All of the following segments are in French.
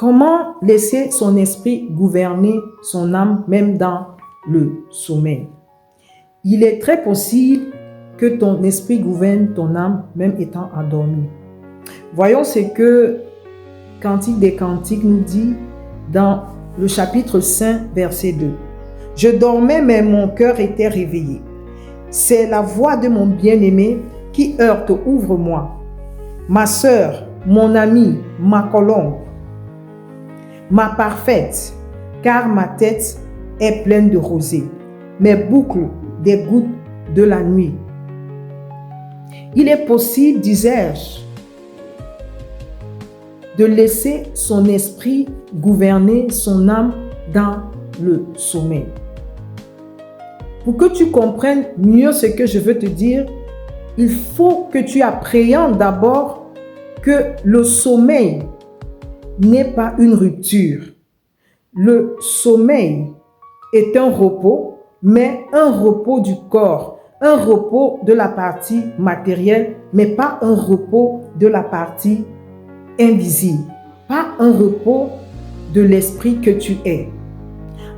Comment laisser son esprit gouverner son âme même dans le sommeil? Il est très possible que ton esprit gouverne ton âme même étant endormi. Voyons ce que Cantique des Cantiques nous dit dans le chapitre 5, verset 2. « Je dormais, mais mon cœur était réveillé. C'est la voix de mon bien-aimé qui heurte, ouvre-moi. Ma sœur, mon amie, ma colombe, ma parfaite, car ma tête est pleine de rosée, mes boucles des gouttes de la nuit. » Il est possible, disais-je, de laisser son esprit gouverner son âme dans le sommeil. Pour que tu comprennes mieux ce que je veux te dire, il faut que tu appréhendes d'abord que le sommeil n'est pas une rupture. Le sommeil est un repos, mais un repos du corps, un repos de la partie matérielle, mais pas un repos de la partie invisible, pas un repos de l'esprit que tu es.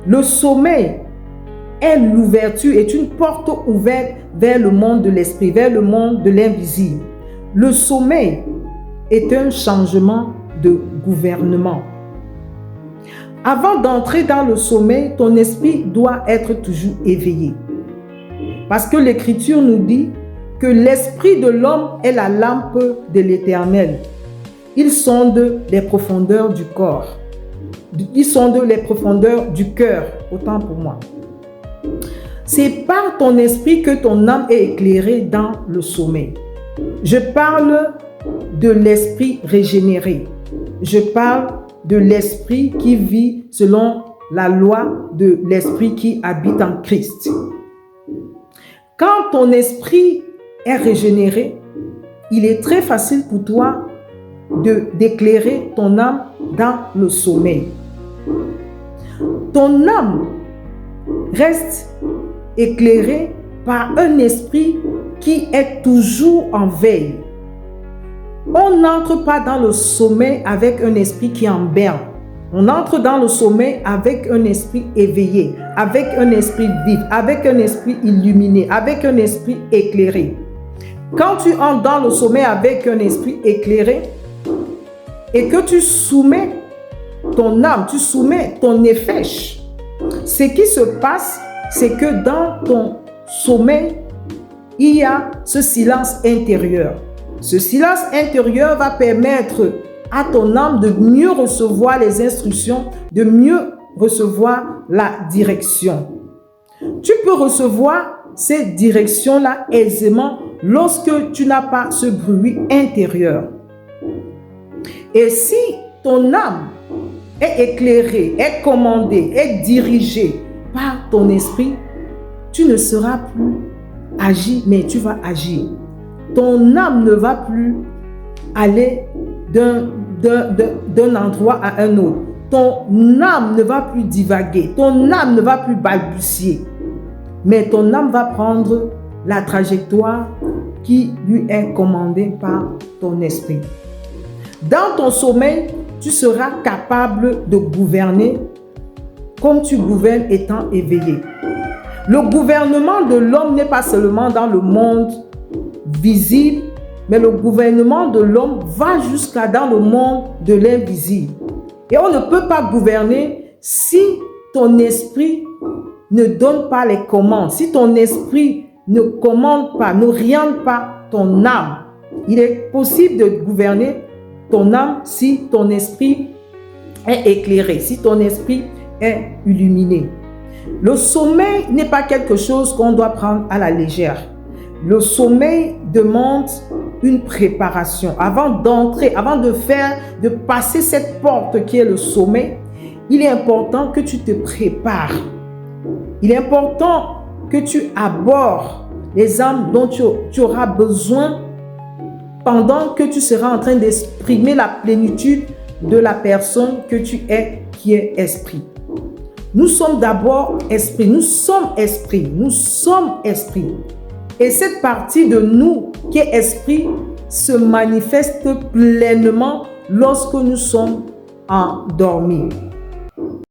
Le sommeil est l'ouverture, est une porte ouverte vers le monde de l'esprit, vers le monde de l'invisible. Le sommeil est un changement de gouvernement. Avant d'entrer dans le sommeil, ton esprit doit être toujours éveillé. Parce que l'Écriture nous dit que l'esprit de l'homme est la lampe de l'Éternel. Il sonde les profondeurs du corps. Il sonde les profondeurs du cœur, autant pour moi. C'est par ton esprit que ton âme est éclairée dans le sommeil. Je parle de l'esprit régénéré. Je parle de l'esprit qui vit selon la loi de l'esprit qui habite en Christ. Quand ton esprit est régénéré, il est très facile pour toi d'éclairer ton âme dans le sommeil. Ton âme reste éclairée par un esprit qui est toujours en veille. On n'entre pas dans le sommeil avec un esprit qui est en berne. On entre dans le sommeil avec un esprit éveillé, avec un esprit vif, avec un esprit illuminé, avec un esprit éclairé. Quand tu entres dans le sommeil avec un esprit éclairé et que tu soumets ton âme, tu soumets ton nefesh, ce qui se passe, c'est que dans ton sommeil, il y a ce silence intérieur. Ce silence intérieur va permettre à ton âme de mieux recevoir les instructions, de mieux recevoir la direction. Tu peux recevoir ces directions-là aisément lorsque tu n'as pas ce bruit intérieur. Et si ton âme est éclairée, est commandée, est dirigée par ton esprit, tu ne seras plus agir, mais tu vas agir. Ton âme ne va plus aller d'un endroit à un autre. Ton âme ne va plus divaguer. Ton âme ne va plus balbutier. Mais ton âme va prendre la trajectoire qui lui est commandée par ton esprit. Dans ton sommeil, tu seras capable de gouverner comme tu gouvernes étant éveillé. Le gouvernement de l'homme n'est pas seulement dans le monde visible, mais le gouvernement de l'homme va jusqu'à dans le monde de l'invisible. Et on ne peut pas gouverner si ton esprit ne donne pas les commandes, si ton esprit ne commande pas, n'oriente pas ton âme. Il est possible de gouverner ton âme si ton esprit est éclairé, si ton esprit est illuminé. Le sommeil n'est pas quelque chose qu'on doit prendre à la légère. Le sommeil demande une préparation. Avant d'entrer, avant de passer cette porte qui est le sommeil, il est important que tu te prépares. Il est important que tu abordes les âmes dont tu auras besoin pendant que tu seras en train d'exprimer la plénitude de la personne que tu es, qui est esprit. Nous sommes d'abord esprit, nous sommes esprit, nous sommes esprit. Et cette partie de nous qui est esprit se manifeste pleinement lorsque nous sommes endormi.